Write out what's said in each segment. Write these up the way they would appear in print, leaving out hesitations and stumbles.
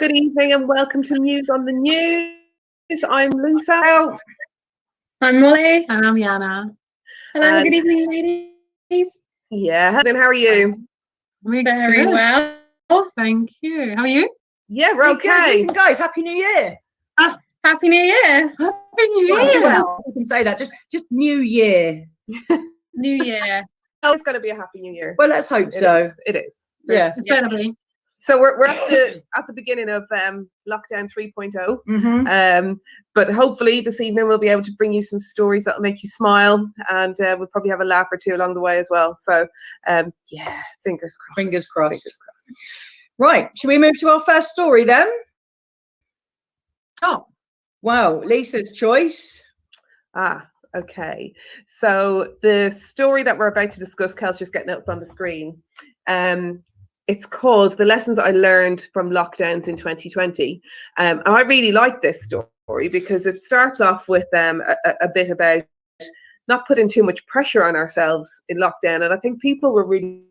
good evening and welcome to Muse on the News. I'm Lisa. Oh, I'm Molly. And I'm Yana. Hello, good evening, ladies. Yeah, and how are you? We're Very good. well. Thank you. How are you? Yeah, we're okay. Listen, guys, Happy New Year. Happy New Year. Happy New Well, Year. you can say that. Just New Year. New Year. Oh, it's going to be a happy New Year. Well, let's hope so. It is. Yeah. It's better be. So we're at the beginning of lockdown 3.0. Mm-hmm. But hopefully this evening we'll be able to bring you some stories that'll make you smile, and we'll probably have a laugh or two along the way as well. So yeah, fingers crossed. Fingers crossed. Fingers crossed. Right. Should we move to our first story then? Oh, Wow, Lisa's choice. Okay. So the story that we're about to discuss, Kel's just getting it up on the screen. It's called "The Lessons I Learned from Lockdowns in 2020." And I really like this story because it starts off with a bit about not putting too much pressure on ourselves in lockdown. And I think people were really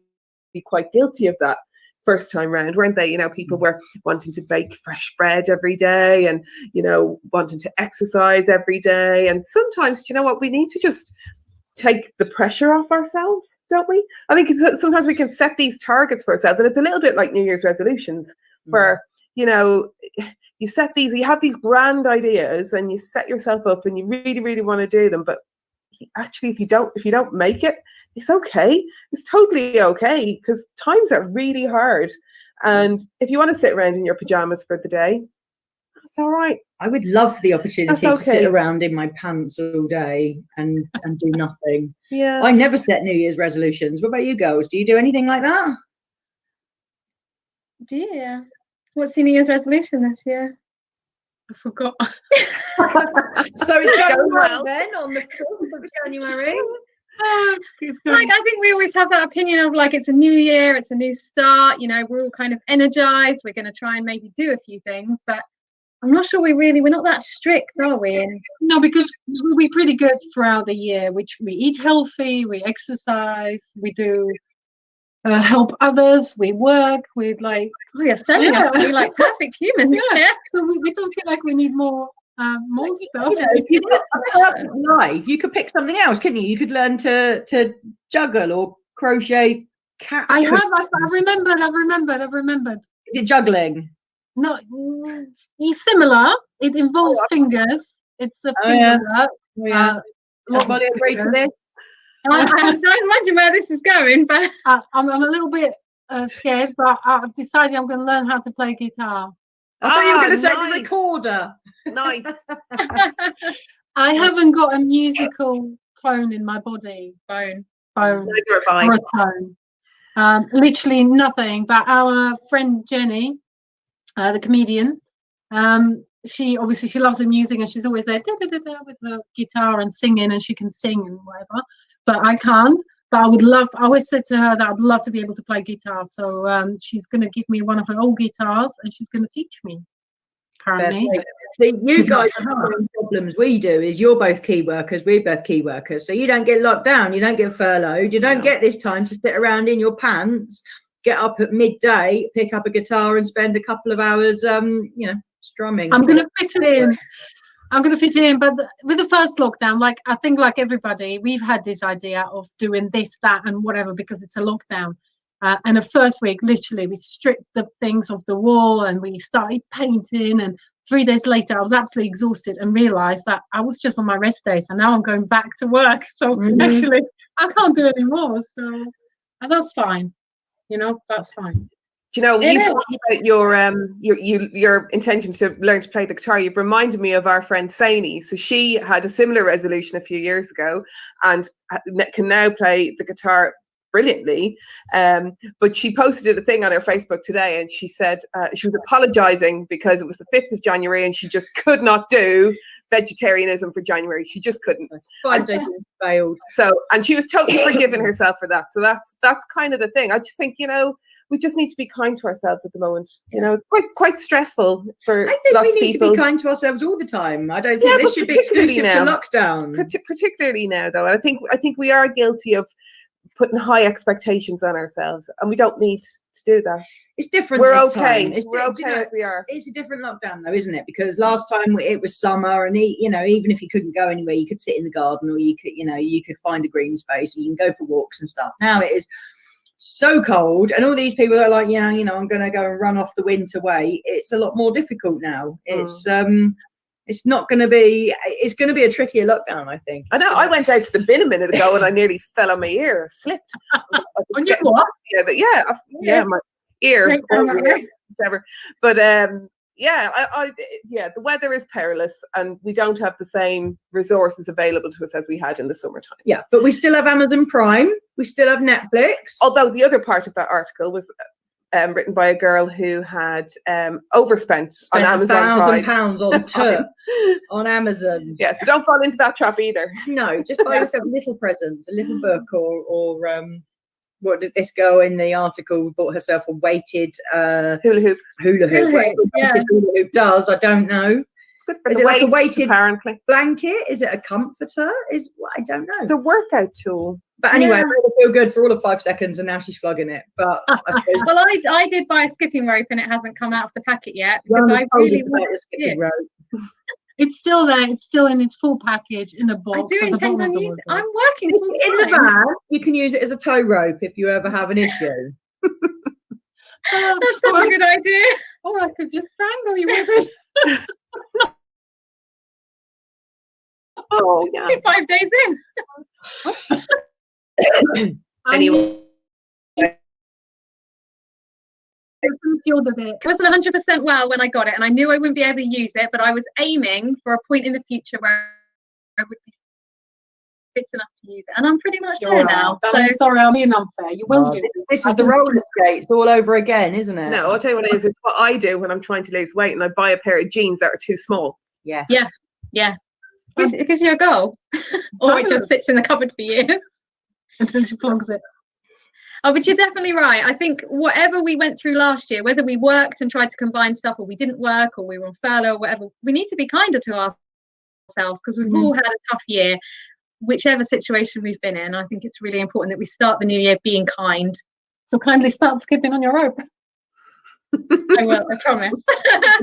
quite guilty of that first time round, weren't they? You know, people were wanting to bake fresh bread every day and, you know, wanting to exercise every day. And sometimes, you know what, we need to just take the pressure off ourselves, don't we? I think sometimes we can set these targets for ourselves, and it's a little bit like New Year's resolutions, where, you know, you set these, you have these grand ideas and you set yourself up and you really, really want to do them. But actually, if you don't make it, it's okay. It's totally okay, because times are really hard. And if you want to sit around in your pajamas for the day, that's all right. I would love the opportunity That's to sit okay. around in my pants all day and do nothing. Yeah. I never set New Year's resolutions. What about you girls? Do you do anything like that? Dear. What's your New Year's resolution this year? I forgot. So it's going Going well well. then on the 4th of January. It's good. Like, I think we always have that opinion of like, it's a new year, it's a new start, you know, we're all kind of energized, we're going to try and maybe do a few things, but I'm not sure we're not that strict, are we? No, because we're pretty good throughout the year, which we eat healthy, we exercise, we do help others, we work, we like. Oh, you're selling us to be like perfect humans. Yeah. So we don't feel like we need more stuff. You know, if you've got a perfect life, you could pick something else, couldn't you? You could learn to juggle or crochet cat. I've remembered. Is it juggling? No, it's similar. It involves fingers. It's a finger work. Oh, yeah. Molly agree to this? I don't imagine where this is going, but I'm a little bit scared, but I've decided I'm going to learn how to play guitar. I thought you were going to say nice. the recorder. Nice. I haven't got a musical tone in my body. Bone. Neither have I. Or a tone. Literally nothing. But our friend Jenny, the comedian, she loves the music and she's always there with the guitar and singing, and she can sing and whatever. But I can't. But I always said to her that I'd love to be able to play guitar. So she's going to give me one of her old guitars and she's going to teach me. Apparently. See, you guys have the same problems we do. Is you're both key workers, we're both key workers. So you don't get locked down, you don't get furloughed, you don't get this time to sit around in your pants, get up at midday, pick up a guitar and spend a couple of hours, strumming. I'm going to fit it in. But with the first lockdown, like I think like everybody, we've had this idea of doing this, that and whatever because it's a lockdown. And the first week, literally, we stripped the things off the wall and we started painting. And 3 days later, I was absolutely exhausted and realised that I was just on my rest day. So now I'm going back to work. So actually, I can't do it anymore. So and that's fine. You know, that's fine. Do you know, you talking about your intention to learn to play the guitar, you've reminded me of our friend Saini. So she had a similar resolution a few years ago and can now play the guitar brilliantly. But she posted a thing on her Facebook today and she said she was apologizing because it was the 5th of January and she just could not do vegetarianism for January. She just couldn't. 5 days failed. So, and she was totally forgiving herself for that. So that's kind of the thing. I just think, you know, we just need to be kind to ourselves at the moment. You know, it's quite stressful for lots of people. I think we need to be kind to ourselves all the time. I don't think this should be exclusive to lockdown. Particularly now, though, I think we are guilty of putting high expectations on ourselves, and we don't need to do that. It's different. We're this okay. time. We're okay as we are. It's a different lockdown, though, isn't it? Because last time it was summer, and even if you couldn't go anywhere, you could sit in the garden, or you could find a green space, and you can go for walks and stuff. Now it is so cold, and all these people are like, I'm going to go and run off the winter way. It's a lot more difficult now. It's not going to be. It's going to be a trickier lockdown, I think. I know. I went out to the bin a minute ago and I nearly fell on my ear, slipped. On your what? Yeah, my ear, whatever. But the weather is perilous, and we don't have the same resources available to us as we had in the summertime. Yeah, but we still have Amazon Prime. We still have Netflix. Although the other part of that article was written by a girl who had overspent on Amazon £1,000 on Amazon. Yeah, so don't fall into that trap either. No, just buy yourself little presents, a little book, or what did this girl in the article bought herself a weighted hula hoop. Yeah. Hula hoop does, I don't know. It's good for is the it waist, like a weighted apparently blanket? Is it a comforter? I don't know. It's a workout tool. But anyway, it made her feel good for all of 5 seconds, and now she's flogging it. But I suppose well, I did buy a skipping rope, and it hasn't come out of the packet yet because I really want a skipping rope. It's still there. It's still in its full package in a box. I do intend on using it. I'm working full in the van. You can use it as a tow rope if you ever have an issue. That's such a good idea. Or I could just strangle you with it. Oh yeah. 5 days in. Anyway. It wasn't 100% well when I got it, and I knew I wouldn't be able to use it, but I was aiming for a point in the future where I would be fit enough to use it, and I'm pretty much there now. So sorry, I'm being unfair. You will use it. This is the roller skates all over again, isn't it? No, I'll tell you what it is. It's what I do when I'm trying to lose weight, and I buy a pair of jeans that are too small. Yeah. It gives you a goal, or it just sits in the cupboard for years. And then she plugs it. Oh, but you're definitely right. I think whatever we went through last year, whether we worked and tried to combine stuff, or we didn't work, or we were on furlough, or whatever, we need to be kinder to ourselves, because we've all had a tough year, whichever situation we've been in. I think it's really important that we start the new year being kind. So kindly start skipping on your rope. I will, I promise.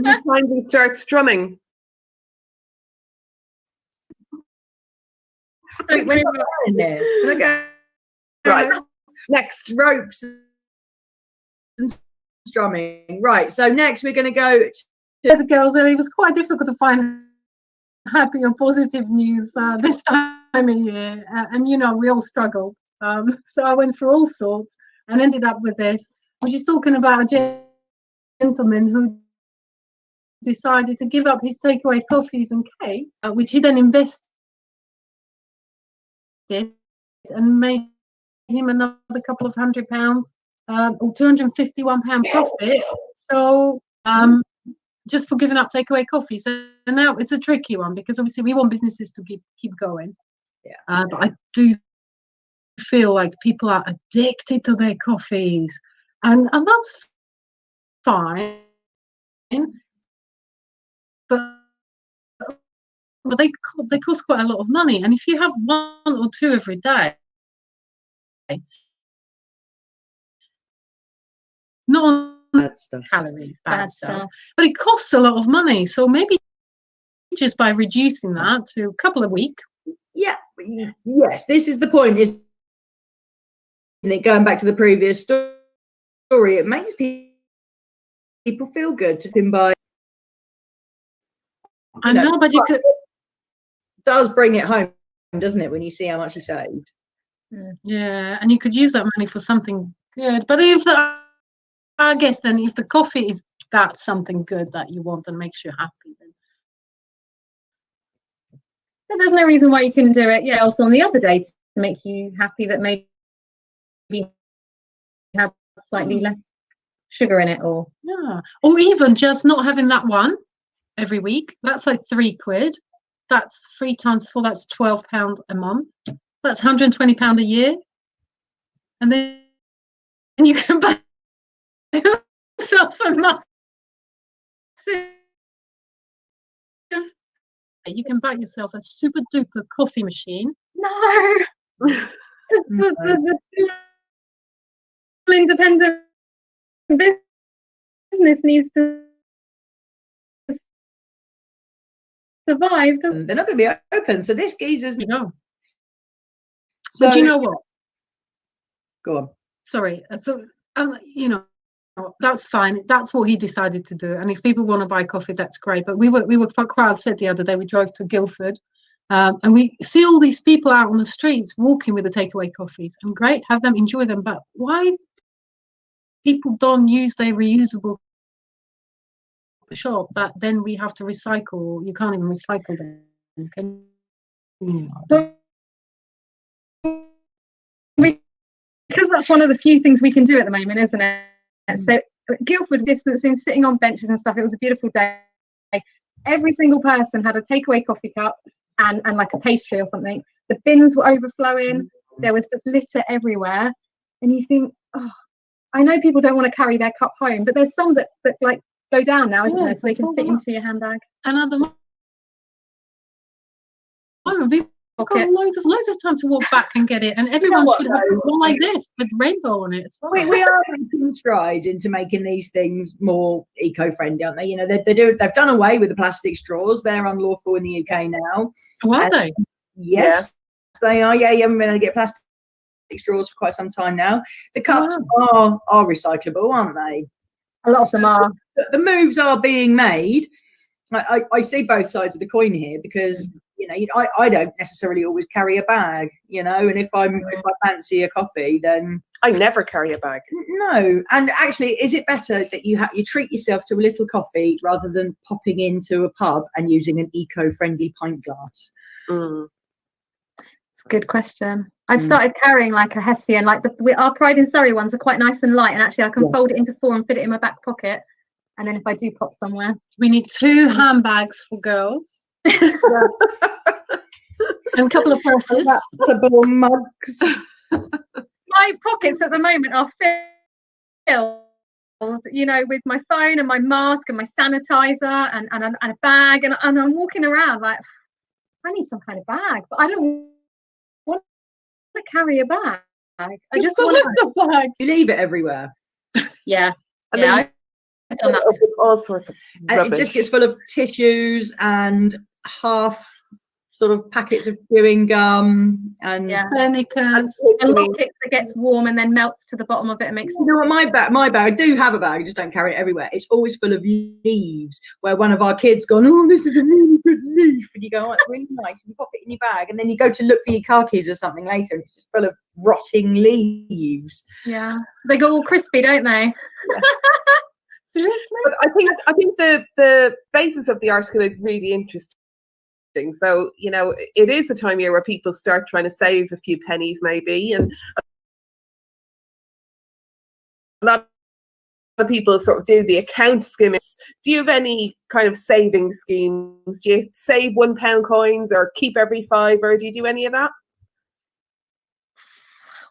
You kindly start strumming. We're not in there. Right. Next. Ropes and strumming. Right. So next we're going to go to the girls. And it was quite difficult to find happy or positive news this time of year. And, we all struggled. So I went through all sorts and ended up with this, which is talking about a gentleman who decided to give up his takeaway coffees and cakes, which he then invested and made him another couple of £100 or £251 profit. So just for giving up takeaway coffee. So now it's a tricky one, because obviously we want businesses to keep going. But I do feel like people are addicted to their coffees, and that's fine. But they cost quite a lot of money, and if you have one or two every day, not bad stuff. Calories, bad stuff, but it costs a lot of money. So maybe just by reducing that to a couple a week. Yeah. Yes, this is the point, isn't it? Going back to the previous story, it makes people feel good to buy. I know, but you could. Does bring it home, doesn't it, when you see how much you saved? Yeah, and you could use that money for something good. But I guess then if the coffee is that something good that you want and makes you happy, then there's no reason why you couldn't do it. Yeah, also on the other day to make you happy, that maybe have slightly less sugar in it, or even just not having that one every week. That's like £3. That's 3 times 4. That's £12 a month. That's £120 a year, and then you can buy yourself a massive. You can buy yourself a super duper coffee machine. No. the small independent business needs to survive. They're not going to be open. So this geezer's. No. So, But you know what? Go on. Sorry. So, you know, that's fine. That's what he decided to do. And if people want to buy coffee, that's great. But we were quite said the other day. We drove to Guildford, and we see all these people out on the streets walking with the takeaway coffees. And great, have them, enjoy them. But why people don't use their reusable shop that then we have to recycle? You can't even recycle them. Can you? Because that's one of the few things we can do at the moment, isn't it? So Guildford distancing, sitting on benches and stuff. It was a beautiful day. Every single person had a takeaway coffee cup and like a pastry or something. The bins were overflowing. There was just litter everywhere. And you think, oh, I know people don't want to carry their cup home, but there's some that like go down now, isn't there? So they can fit into your handbag. And at the moment, we've got loads of time to walk back and get it, and everyone should have one like this with rainbow on it as well. We are making strides into making these things more eco-friendly, aren't they? You know, they've done away with the plastic straws. They're unlawful in the UK now. Are they? Yes, they are. Yeah, you haven't been able to get plastic straws for quite some time now. The cups are recyclable, aren't they? A lot of them are. The moves are being made. I see both sides of the coin here, because you know, I don't necessarily always carry a bag, you know, and if I fancy a coffee, then I never carry a bag. No. And actually, is it better that you treat yourself to a little coffee rather than popping into a pub and using an eco-friendly pint glass? Good question. I've started carrying like a Hessian, like our Pride in Surrey ones are quite nice and light, and actually I can fold it into 4 and fit it in my back pocket. And then if I do pop somewhere, we need 2 handbags for girls. And a couple of purses. Mugs. My pockets at the moment are filled, you know, with my phone and my mask and my sanitizer and a bag, and I'm walking around like, I need some kind of bag, but I don't want to carry a bag. I just want the bag. You leave it everywhere. Yeah. And yeah. then I've done that with all sorts of rubbish. And it just gets full of tissues and half sort of packets of chewing gum and Pernicas. A locket that gets warm and then melts to the bottom of it and makes you know what, my bag, I do have a bag, I just don't carry it everywhere. It's always full of leaves, where one of our kids gone, oh, this is a really good leaf, and you go, oh, it's really nice, and you pop it in your bag, and then you go to look for your car keys or something later, and it's just full of rotting leaves. Yeah, they go all crispy, don't they? Yeah. Seriously? But I think the basis of the article is really interesting. So, you know, it is a time of year where people start trying to save a few pennies maybe, and a lot of people sort of do the account skimming. Do you have any kind of saving schemes? Do you save £1 coins or keep every £5, or do you do any of that?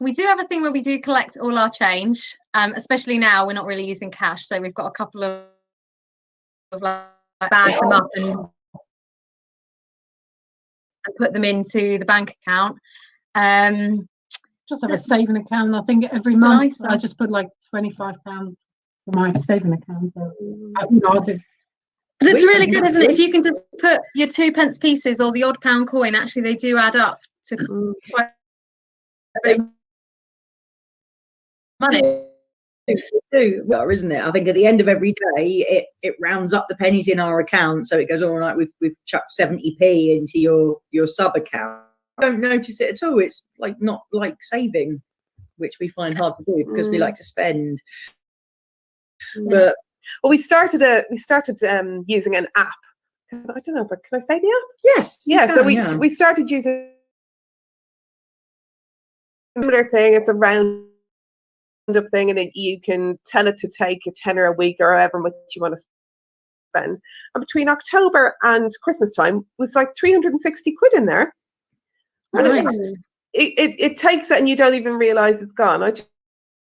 We do have a thing where we do collect all our change, especially now we're not really using cash, so we've got a couple of like bags them up and put them into the bank account. Just have a saving account. I think every month I just put like £25 for my saving account. So, I do. But it's really good, isn't it? If you can just put your 2p pieces or the odd pound coin, actually they do add up to quite a bit of money. Well, isn't it? I think at the end of every day, it rounds up the pennies in our account, so it goes all right. We've chucked 70p into your sub account. I don't notice it at all. It's like not like saving, which we find hard to do because we like to spend. But well, we started using an app. I don't know if can I say the app? Yes. Yeah. So we started using a similar thing. It's a round up thing, and you can tell it to take a tenner a week or however much you want to spend. And between October and Christmas time was like 360 quid in there. And Nice. it takes it and you don't even realize it's gone. I just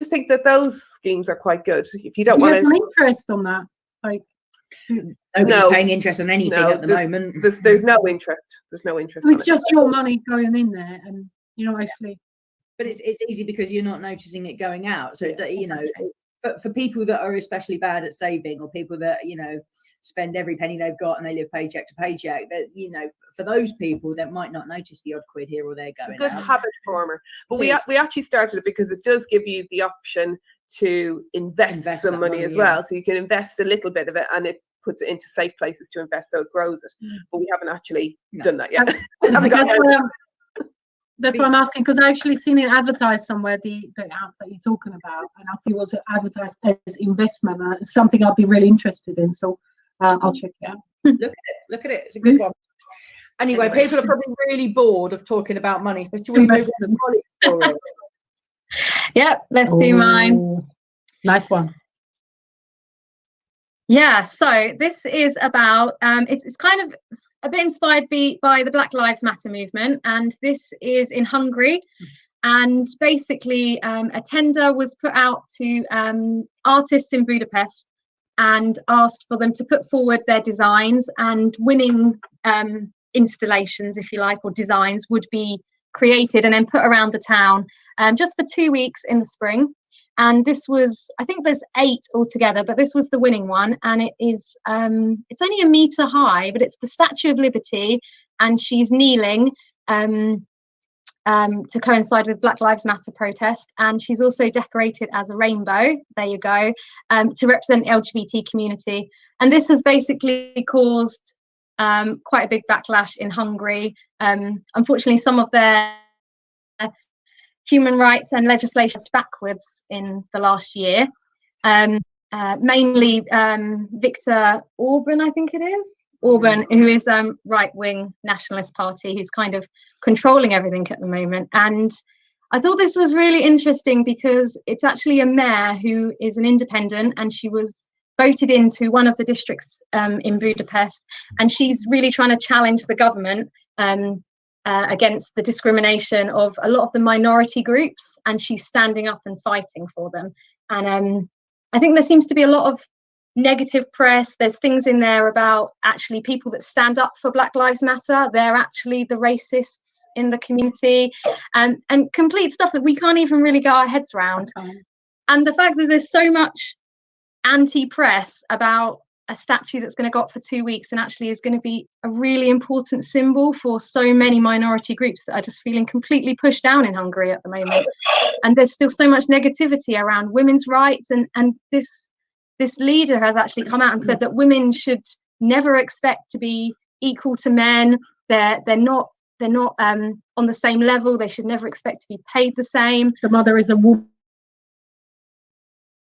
think that those schemes are quite good. If you don't want to interest on that, like nobody's paying interest on anything at the moment. There's no interest. There's no interest. It's just your money going in there, and you know, actually But it's easy because you're not noticing it going out. So, you know, but for people that are especially bad at saving, or people that, you know, spend every penny they've got and they live paycheck to paycheck, that, you know, for those people that might not notice the odd quid here or there going out. It's a good habit former. But we actually started it because it does give you the option to invest some money as well. So you can invest a little bit of it, and it puts it into safe places to invest, so it grows it. But we haven't actually done that yet. That's why I'm asking, because I actually seen it advertised somewhere, the app that you're talking about, and I think it was advertised as investment. It's something I'd be really interested in, so I'll check it out. Look at it. It's a good one. Anyway, people are probably really bored of talking about money, so should we move on to the Molly story? Yep, let's do mine. Nice one. Yeah, so this is about it's kind of a bit inspired by the Black Lives Matter movement, and this is in Hungary. And basically a tender was put out to artists in Budapest and asked for them to put forward their designs, and winning installations, if you like, or designs would be created and then put around the town just for 2 weeks in the spring. And this was, I think there's 8 altogether, but this was the winning one. And it is, it's only 1 meter high, but it's the Statue of Liberty, and she's kneeling to coincide with Black Lives Matter protest. And she's also decorated as a rainbow, there you go, to represent the LGBT community. And this has basically caused quite a big backlash in Hungary. Unfortunately, some of their human rights and legislation is backwards in the last year. Mainly Viktor Orban, I think it is. Orban, who is right-wing nationalist party, who's kind of controlling everything at the moment. And I thought this was really interesting because it's actually a mayor who is an independent, and she was voted into one of the districts in Budapest, and she's really trying to challenge the government against the discrimination of a lot of the minority groups, and she's standing up and fighting for them. And I think there seems to be a lot of negative press. There's things in there about actually people that stand up for Black Lives Matter, they're actually the racists in the community, and complete stuff that we can't even really get our heads around. And the fact that there's so much anti-press about a statue that's going to go up for 2 weeks and actually is going to be a really important symbol for so many minority groups that are just feeling completely pushed down in Hungary at the moment. And there's still so much negativity around women's rights, and this leader has actually come out and said that women should never expect to be equal to men. They're not on the same level. They should never expect to be paid the same. The mother is a woman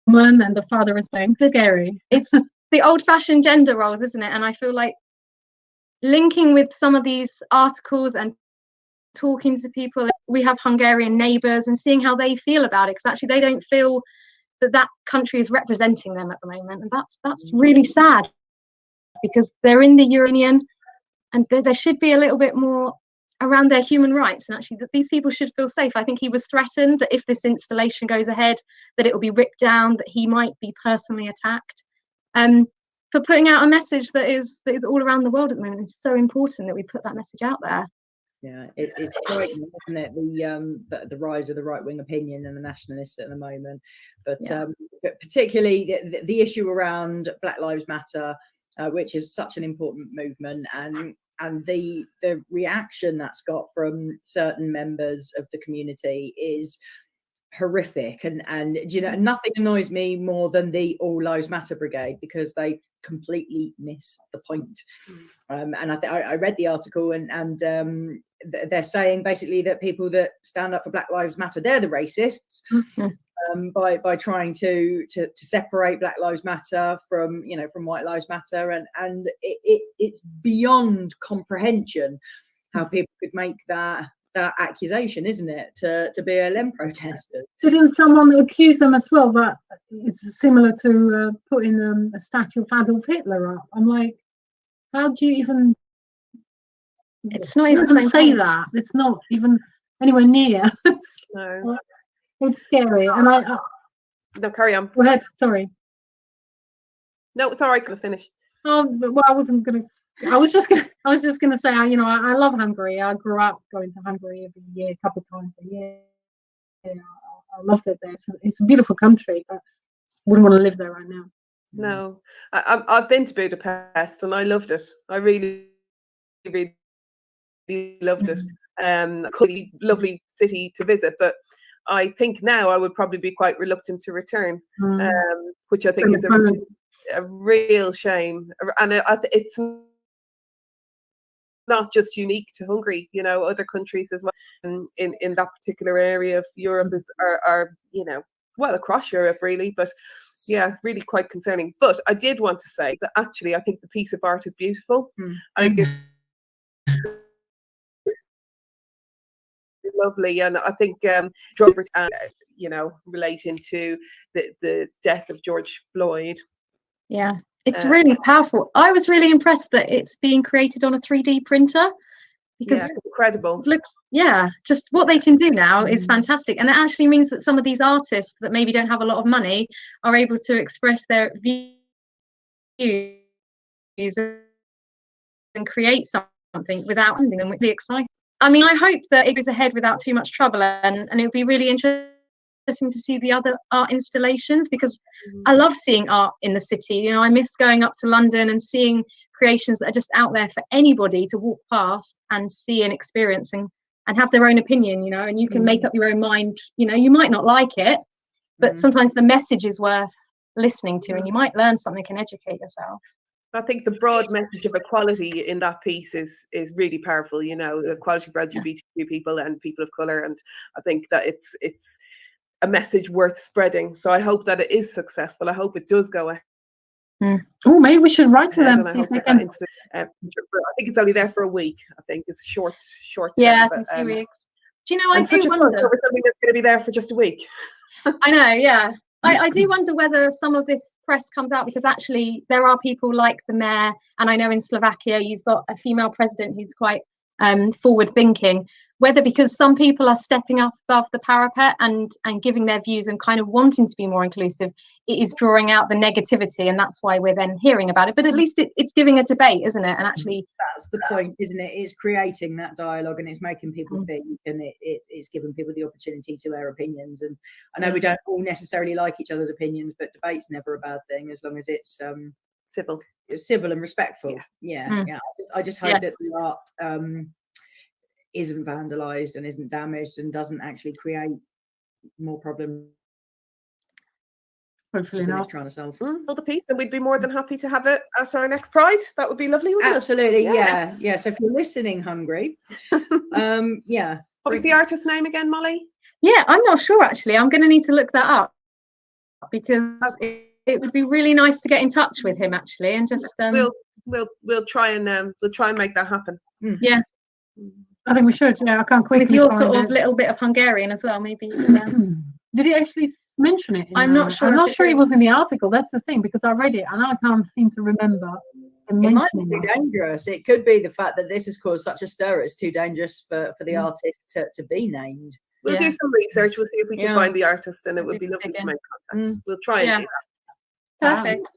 and the father is scary. It's the old-fashioned gender roles, isn't it? And I feel like linking with some of these articles and talking to people, we have Hungarian neighbours, and seeing how they feel about it, because actually they don't feel that country is representing them at the moment, and that's really sad, because they're in the Union, and there should be a little bit more around their human rights, and actually that these people should feel safe. I think he was threatened that if this installation goes ahead, that it will be ripped down, that he might be personally attacked. For putting out a message that is all around the world at the moment. It's so important that we put that message out there. Yeah, it's frightening, isn't it? The rise of the right-wing opinion and the nationalists at the moment. But but particularly the issue around Black Lives Matter, which is such an important movement, and the reaction that's got from certain members of the community is horrific. And you know, nothing annoys me more than the All Lives Matter brigade, because they completely miss the point. And I read the article, and they're saying basically that people that stand up for Black Lives Matter, they're the racists. By trying to separate Black Lives Matter from White Lives Matter, and it's beyond comprehension how people could make that accusation, isn't it, to BLM protesters. Didn't someone accuse them as well that it's similar to putting a statue of Adolf Hitler up? I'm like, how do you even? It's not even say that. It's not even anywhere near. No. It's scary. And No, carry on. Go ahead. Sorry. No, it's all right. Gonna finish. Oh, well, I wasn't gonna. I was just gonna say, I love Hungary. I grew up going to Hungary every year, a couple of times a year. I loved it there. It's a beautiful country, but wouldn't want to live there right now. No, I've been to Budapest and I loved it. I really, really loved it. Lovely city to visit, but I think now I would probably be quite reluctant to return, which I think is a real shame. And it's not just unique to Hungary, you know, other countries as well in that particular area of Europe are you know, well, across Europe really, but yeah, really quite concerning. But I did want to say that actually I think the piece of art is beautiful. I think it's lovely, and I think Robert, you know, relating to the death of George Floyd. Yeah, it's really powerful. I was really impressed that it's being created on a 3D printer, because incredible. it looks, just what they can do now is fantastic, and it actually means that some of these artists that maybe don't have a lot of money are able to express their views and create something without funding them. Really exciting. I mean, I hope that it goes ahead without too much trouble, and it would be really interesting to see the other art installations, because I love seeing art in the city. You know, I miss going up to London and seeing creations that are just out there for anybody to walk past and see and experience and have their own opinion, you know, and you can make up your own mind. You know, you might not like it, but sometimes the message is worth listening to, and you might learn something and educate yourself. I think the broad message of equality in that piece is really powerful, you know, equality for LGBTQ people and people of colour, and I think that it's a message worth spreading. So I hope that it is successful. I hope it does go ahead. Oh, maybe we should write to them and see if they can. I think it's only there for a week. I think it's short Yeah, term, but, 2 weeks. Do you know, I do something wonder. Something that's going to be there for just a week. I know, yeah. I do wonder whether some of this press comes out, because actually there are people like the mayor, and I know in Slovakia you've got a female president who's quite forward thinking, whether because some people are stepping up above the parapet and giving their views and kind of wanting to be more inclusive, it is drawing out the negativity, and that's why we're then hearing about it. But at least it's giving a debate, isn't it? And actually that's the point, isn't it? It's creating that dialogue, and it's making people think, and it's giving people the opportunity to their opinions. And I know we don't all necessarily like each other's opinions, but debate's never a bad thing as long as it's civil. It's civil and respectful. Yeah. I just hope that the art isn't vandalized and isn't damaged and doesn't actually create more problems. Hopefully not. Trying to solve the piece, and we'd be more than happy to have it as our next Pride. That would be lovely, wouldn't Absolutely, it? yeah. So if you're listening, Hungary, yeah. What was the artist's name again, Molly? Yeah, I'm not sure actually. I'm going to need to look that up, because it would be really nice to get in touch with him actually, and just we'll try and make that happen. Yeah. I think we should. Yeah, I can't quickly. With your sort of little bit of Hungarian as well, maybe. Yeah. Did he actually mention it? I'm not sure. I'm not sure he was in the article. That's the thing, because I read it and I can't seem to remember him mentioning it. Might be it. Dangerous. It could be the fact that this has caused such a stir. It's too dangerous for the artist to be named. We'll do some research. We'll see if we can find the artist, and it would be lovely to make contact. We'll try and do that. Perfect.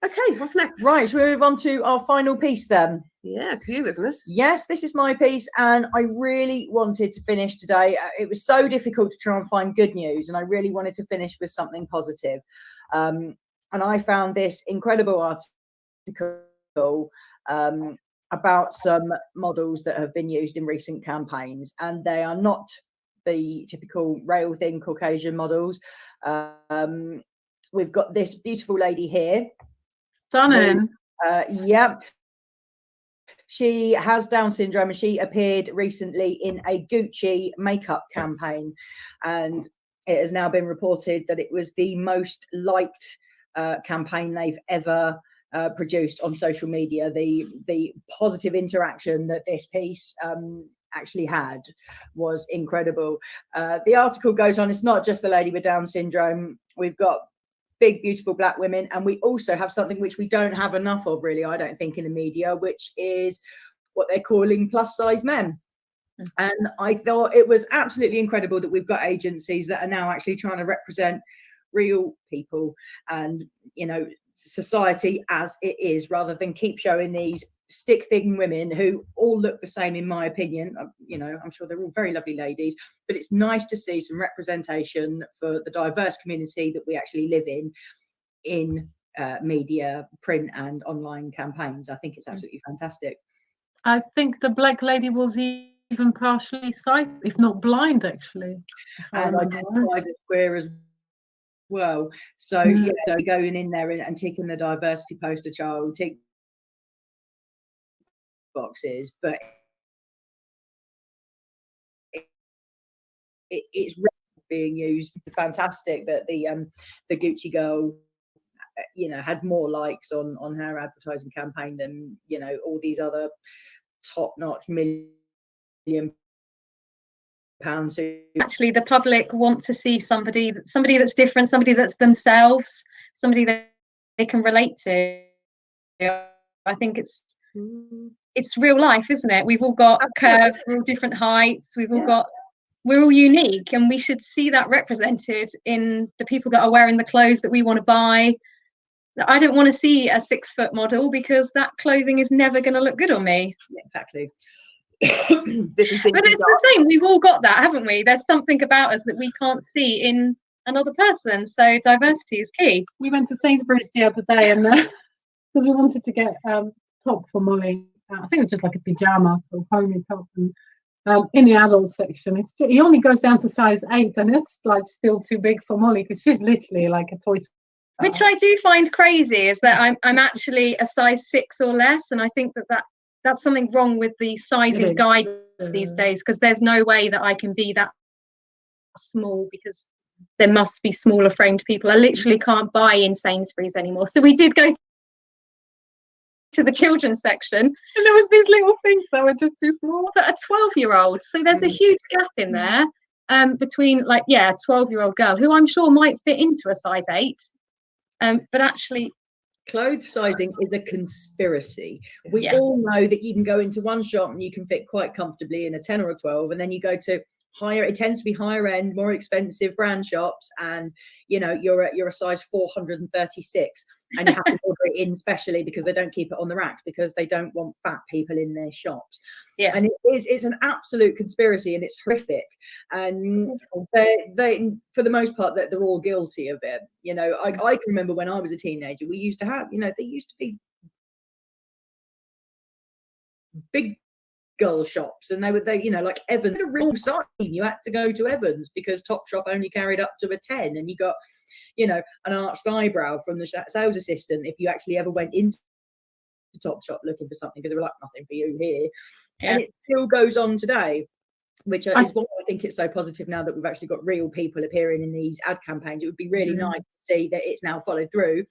Okay, what's next? Right, so we move on to our final piece then. Yeah, it's you, isn't it? Yes, this is my piece, and I really wanted to finish today. It was so difficult to try and find good news, and I really wanted to finish with something positive. And I found this incredible article about some models that have been used in recent campaigns, and they are not the typical rail thin Caucasian models. We've got this beautiful lady here. Stunning. Yep. She has Down syndrome, and she appeared recently in a Gucci makeup campaign, and it has now been reported that it was the most liked campaign they've ever produced on social media. The positive interaction that this piece actually had was incredible. The article goes on. It's not just the lady with Down syndrome. We've got big, beautiful black women, and we also have something which we don't have enough of, really, I don't think, in the media, which is what they're calling plus size men. And I thought it was absolutely incredible that we've got agencies that are now actually trying to represent real people and, you know, society as it is, rather than keep showing these stick thin women who all look the same, in my opinion. You know, I'm sure they're all very lovely ladies, but it's nice to see some representation for the diverse community that we actually live in media, print and online campaigns. I think it's absolutely fantastic. I think the black lady was even partially sighted, if not blind, actually. And identifies as queer as well. So yeah, so going in there and ticking the diversity poster child tick boxes, but it's being used. Fantastic that the Gucci girl, you know, had more likes on her advertising campaign than, you know, all these other top-notch £1 million. Actually, the public want to see somebody that's different, somebody that's themselves, somebody that they can relate to. I think it's real life, isn't it? We've all got curves, we're all different heights, we're all unique, and we should see that represented in the people that are wearing the clothes that we want to buy. I don't want to see a 6-foot model, because that clothing is never going to look good on me. Exactly. But it's the same, we've all got that, haven't we? There's something about us that we can't see in another person, so diversity is key. We went to Sainsbury's the other day, and because we wanted to get top for Molly. I think it was just like a pajamas or homey top, and in the adult section he only goes down to size 8, and it's like still too big for Molly, because she's literally like a toy. Which I do find crazy, is that I'm actually a size 6 or less, and I think that's something wrong with the sizing guides these days, because there's no way that I can be that small, because there must be smaller framed people. I literally can't buy in Sainsbury's anymore. So we did go to the children's section, and there was these little things that were just too small for a 12-year-old. So there's a huge gap in there between, like, a 12-year-old girl who I'm sure might fit into a size 8. But actually, clothes sizing is a conspiracy. We all know that you can go into one shop and you can fit quite comfortably in a 10 or a 12, and then you go to higher, it tends to be higher end, more expensive brand shops, and you know, you're a size 436, and you have to order it in specially, because they don't keep it on the racks, because they don't want fat people in their shops. And it's an absolute conspiracy, and it's horrific, and they for the most part they're all guilty of it. You know, I can remember when I was a teenager, we used to have, you know, there used to be big girl shops, and they you know, like Evans, a real sign you had to go to Evans, because Topshop only carried up to a 10, and you got, you know, an arched eyebrow from the sales assistant if you actually ever went into Topshop looking for something, because they were like, nothing for you here. And it still goes on today, which is why I think it's so positive now that we've actually got real people appearing in these ad campaigns. It would be really nice to see that it's now followed through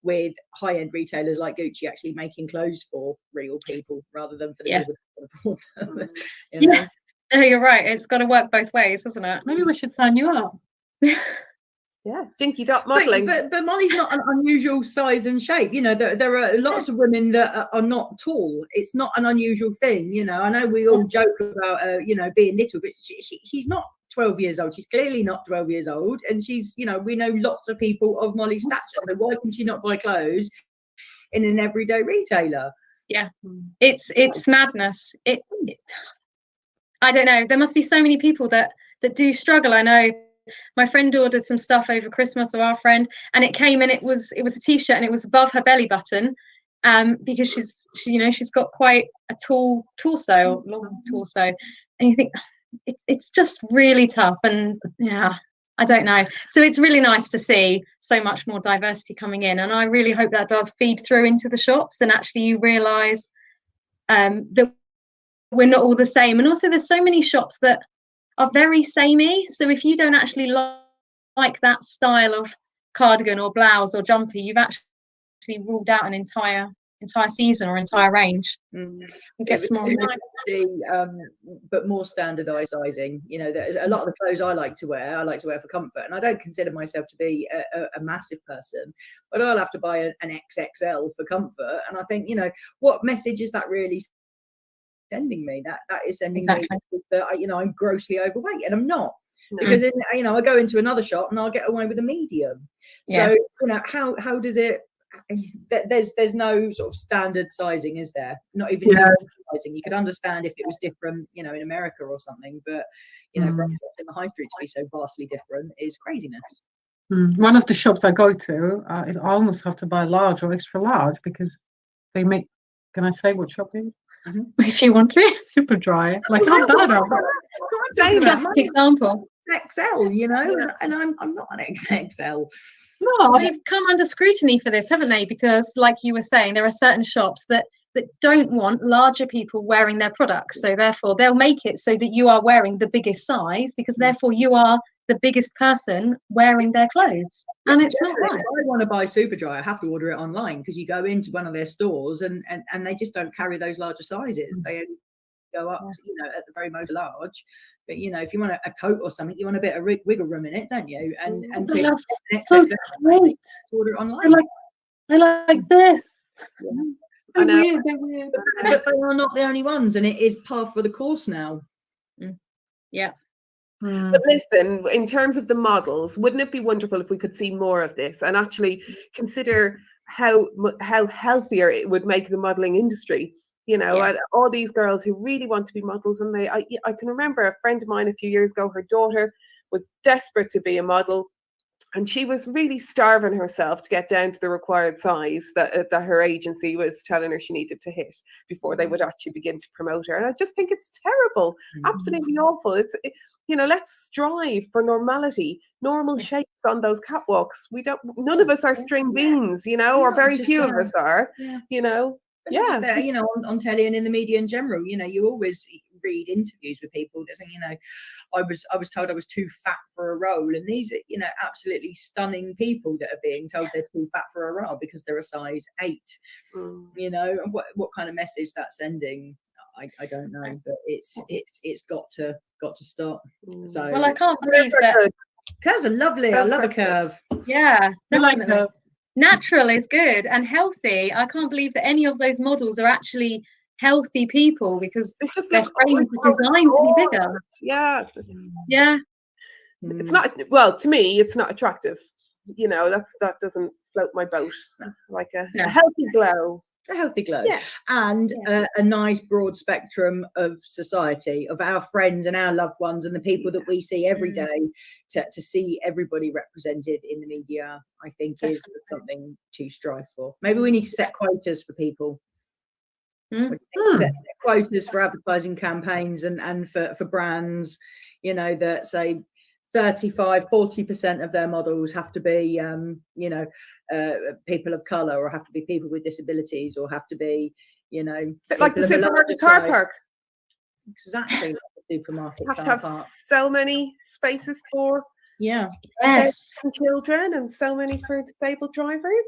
with high-end retailers like Gucci actually making clothes for real people, rather than for the people that afford them. You know? No, you're right. It's got to work both ways, hasn't it? Maybe we should sign you up. Dinky dot modeling. But Molly's not an unusual size and shape. You know, there are lots of women that are not tall. It's not an unusual thing. You know, I know we all joke about you know, being little, but she's not 12 years old. She's clearly not 12 years old, and she's, you know, we know lots of people of Molly's stature. So why can she not buy clothes in an everyday retailer? It's madness. I don't know. There must be so many people that do struggle. I know. My friend ordered some stuff over Christmas, or our friend, and it came, and it was a t-shirt, and it was above her belly button, because she's got quite a tall torso, long torso, and you think it's just really tough. And I don't know. So it's really nice to see so much more diversity coming in, and I really hope that does feed through into the shops, and actually you realise that we're not all the same. And also, there's so many shops that are very samey, so if you don't actually like that style of cardigan or blouse or jumper, you've actually ruled out an entire season or entire range. It gets more nice to see, but more standardized sizing. You know, there's a lot of the clothes I like to wear for comfort, and I don't consider myself to be a massive person, but I'll have to buy an XXL for comfort. And I think, you know, what message is that really sending me? That is sending me that, you know, I'm grossly overweight, and I'm not. Because you know, I go into another shop and I'll get away with a medium. So you know, how does it there's no sort of standard sizing, is there? Not even sizing. You could understand if it was different, in America or something, but for us in the high street to be so vastly different is craziness. One of the shops I go to, I almost have to buy large or extra large because they make. Can I say what shop it is? If you want to, super dry. Like how bad are they? Classic example. XL, and I'm not an XXL. No, they've come under scrutiny for this, haven't they? Because, like you were saying, there are certain shops that don't want larger people wearing their products. So therefore, they'll make it so that you are wearing the biggest size, because therefore you are the biggest person wearing their clothes. And it's not right. If I want to buy Superdry, I have to order it online, because you go into one of their stores and they just don't carry those larger sizes. They only go up, at the very most large. But if you want a coat or something, you want a bit of wiggle room in it, don't you? And to order it online. I like this. They're weird. But they are not the only ones, and it is par for the course now. Yeah. But listen, in terms of the models, wouldn't it be wonderful if we could see more of this and actually consider how healthier it would make the modeling industry? All these girls who really want to be models, and I can remember a friend of mine a few years ago, her daughter was desperate to be a model, and she was really starving herself to get down to the required size that her agency was telling her she needed to hit before they would actually begin to promote her. And I just think it's terrible, absolutely awful. Let's strive for normality, normal shapes on those catwalks. None of us are string beans, or very few of us are, on telly and in the media in general, you always read interviews with people that saying, I was told I was too fat for a role, and these are absolutely stunning people that are being told they're too fat for a role because they're a size 8. And what kind of message that's sending, I don't know, but it's got to stop. So well, I can't believe that curves are lovely. I love a curve. Yeah, I like curves. Natural is good, and healthy. I can't believe that any of those models are actually healthy people, because their frames are designed to be bigger. Yeah. It's not, well, to me, it's not attractive. That doesn't float my boat. Like a healthy glow. A healthy glow, and a nice broad spectrum of society, of our friends and our loved ones and the people that we see every day. To see everybody represented in the media, I think is something to strive for. Maybe we need to set quotas for people. Set quotas for advertising campaigns and for brands, that say 35-40% of their models have to be people of color, or have to be people with disabilities, or have to be like the supermarket car park. Exactly, like the supermarket have to have so many spaces for children and so many for disabled drivers.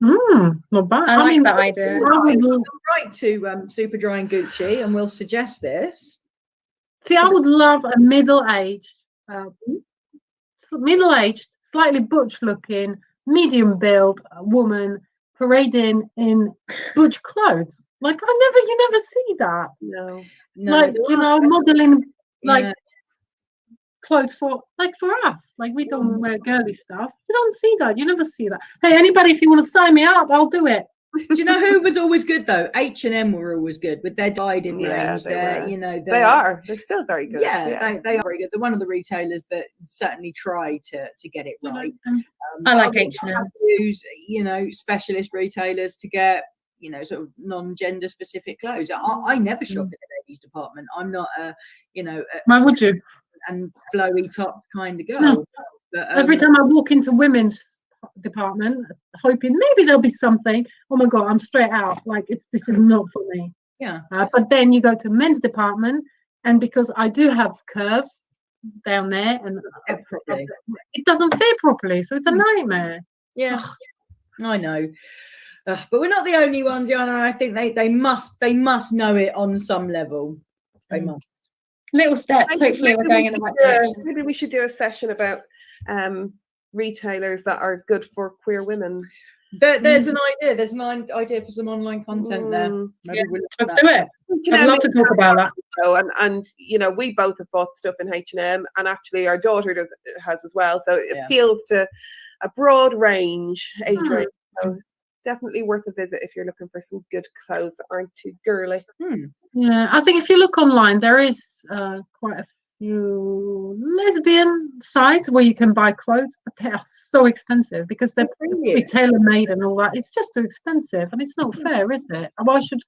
Not bad. I like that idea. Right to Superdry and Gucci, and we'll suggest this. See, I would love a middle-aged, slightly butch-looking, medium-build woman parading in butch clothes. Like you never see that. No. Modeling clothes for us. Like, we don't wear girly stuff. You don't see that. You never see that. Hey, anybody, if you want to sign me up, I'll do it. Do you know who was always good though? H&M were always good with their dyed-in range. They're still very good. They are very good. They're one of the retailers that certainly try to get it right. I like H&M. Use specialist retailers to get sort of non-gender specific clothes. I never shop in the ladies department. I'm not why would you? And flowy top kind of girl. No. But, every time I walk into women's department, hoping maybe there'll be something, oh my god, I'm straight out. Like, this is not for me. But then you go to men's department, and because I do have curves down there, and it doesn't fit properly, so it's a nightmare. I know. But we're not the only ones, Jana. I think they must know it on some level. They must. Little steps. Hopefully, we're going in the right direction. Maybe we should do a session about retailers that are good for queer women. There's an idea. There's an idea for some online content there. Let's do it. I'd love to talk about that. And we both have bought stuff in H&M, and actually our daughter has as well. So it appeals to a broad range, age range. So definitely worth a visit if you're looking for some good clothes that aren't too girly. Yeah, I think if you look online, there is quite a few lesbian sites where you can buy clothes, but they are so expensive because they're probably tailor-made and all that. It's just too expensive, and it's not fair, is it? Why should?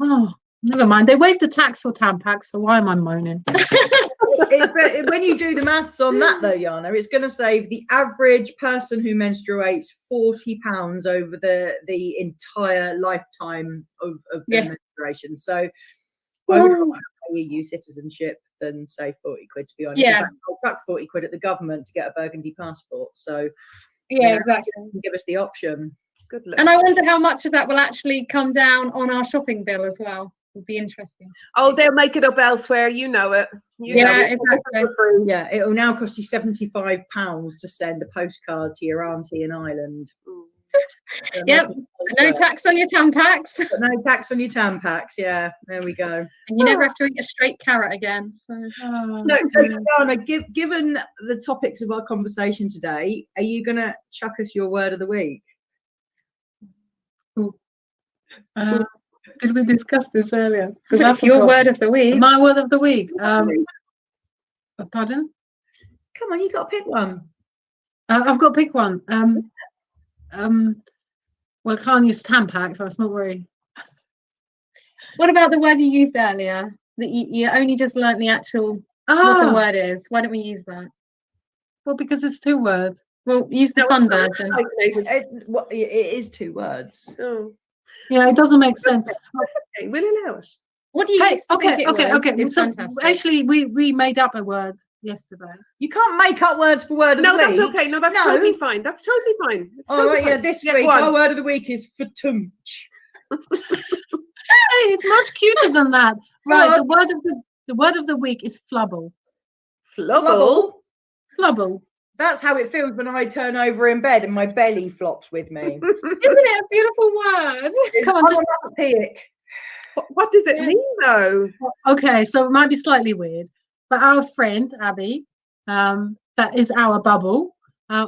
Oh, never mind. They waived the tax for Tampax, so why am I moaning? But when you do the maths on that, though, Yana, it's going to save the average person who menstruates £40 over the entire lifetime of their menstruation. So I would rather pay EU citizenship than say 40 quid, to be honest. Yeah. In fact, I'll chuck 40 quid at the government to get a burgundy passport. So Yeah, exactly. give us the option. Good luck. And I wonder how much of that will actually come down on our shopping bill as well. Would be interesting. Oh, they'll make it up elsewhere. You know it. Exactly. Yeah, it will now cost you £75 to send a postcard to your auntie in Ireland. Yep. No tax on your Tampax. No tax on your Tampax. Yeah, there we go. And you never have to eat a straight carrot again. So Dana, given the topics of our conversation today, are you going to chuck us your word of the week? Did we discuss this earlier? What's your word of the week? My word of the week. Pardon? Come on, you got to pick one. I've got to pick one. Well, I can't use Tampax. That's not very. What about the word you used earlier? That you only just learnt the actual what the word is. Why don't we use that? Well, because it's 2 words. Well, use the fun version. It is 2 words. Oh. Yeah, it doesn't make sense. That's okay. We'll allow it. What do you think Okay. It's So fantastic. actually, we made up a word yesterday. You can't make up words for word of the week. No, that's okay. No, that's totally fine. That's totally fine. It's totally right, fine. yeah, this week our word of the week is fatumch. Hey, it's much cuter than that. Right, the word of the week is flubble. Flubble? Flubble. That's how it feels when I turn over in bed and my belly flops with me. Isn't it a beautiful word? Come on, just What does it mean, though? okay. So it might be slightly weird, but our friend Abby, that is our bubble.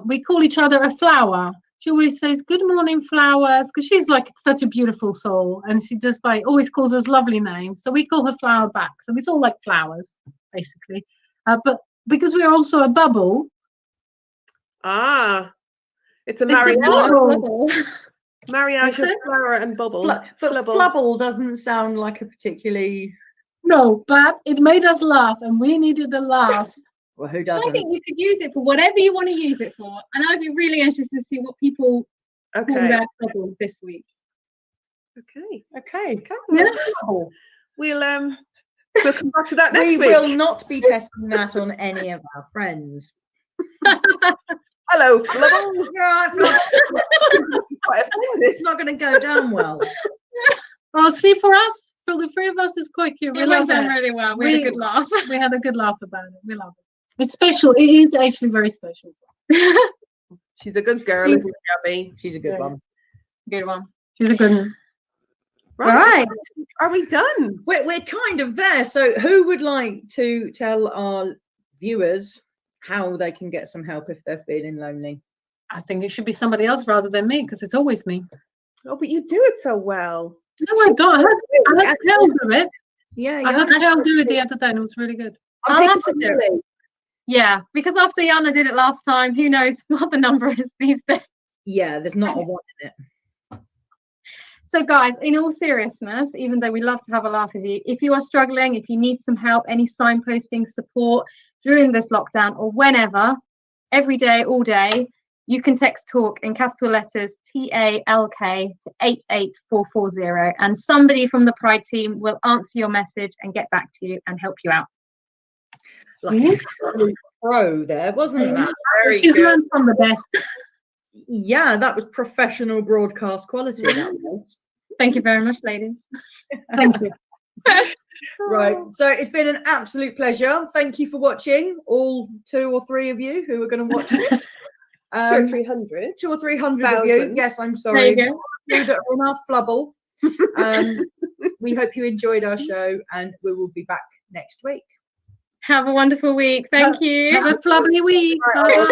We call each other a flower. She always says "Good morning, flowers," because she's like such a beautiful soul, and she just like always calls us lovely names. So we call her flower back. So it's all like flowers, basically. But because we are also a bubble. It's a marriage. Marriage of Okay. flower and bubble. But flubble doesn't sound like a particularly... No, but it made us laugh, and we needed a laugh. Well, who doesn't? I think you could use it for whatever you want to use it for. And I'd be really interested to see what people call their bubble this week. Okay. Yeah. We'll come back to that next week. We will not be testing that on any of our friends. Hello, flubble. It's not going to go down well. Well, see, for us, for the 3 of us, it's quite cute. It went down really well. We had a good laugh. We had a good laugh about it. We love it. It's special. It is actually very special. She's a good girl, isn't she, Abby? She's a good one. Good one. She's a good one. Right. Are we done? We're kind of there. So who would like to tell our viewers how they can get some help if they're feeling lonely? I think it should be somebody else rather than me, because it's always me. Oh, but you do it so well. No, I don't. I had Kel do it. Yeah, I had Kel do it the other day, and it was really good. I'll have to do it. Yeah, because after Yana did it last time, who knows what the number is these days. Yeah, there's not a 1 in it. So guys, in all seriousness, even though we love to have a laugh with you, if you are struggling, if you need some help, any signposting support during this lockdown or whenever, every day, all day, you can text TALK in capital letters TALK to 88440, and somebody from the Pride team will answer your message and get back to you and help you out. Like a pro there, wasn't that? Very She's good. learned from the best. Yeah, that was professional broadcast quality. That was. Thank you very much, ladies. Thank you. Right, so it's been an absolute pleasure. Thank you for watching, all 2 or 3 of you who are going to watch it. 200 or 300. 200 or 300 of you. Thousand. Yes, I'm sorry. There you go. You that are on our flubble. We hope you enjoyed our show, and we will be back next week. Have a wonderful week. Thank you. Have a lovely week. Bye.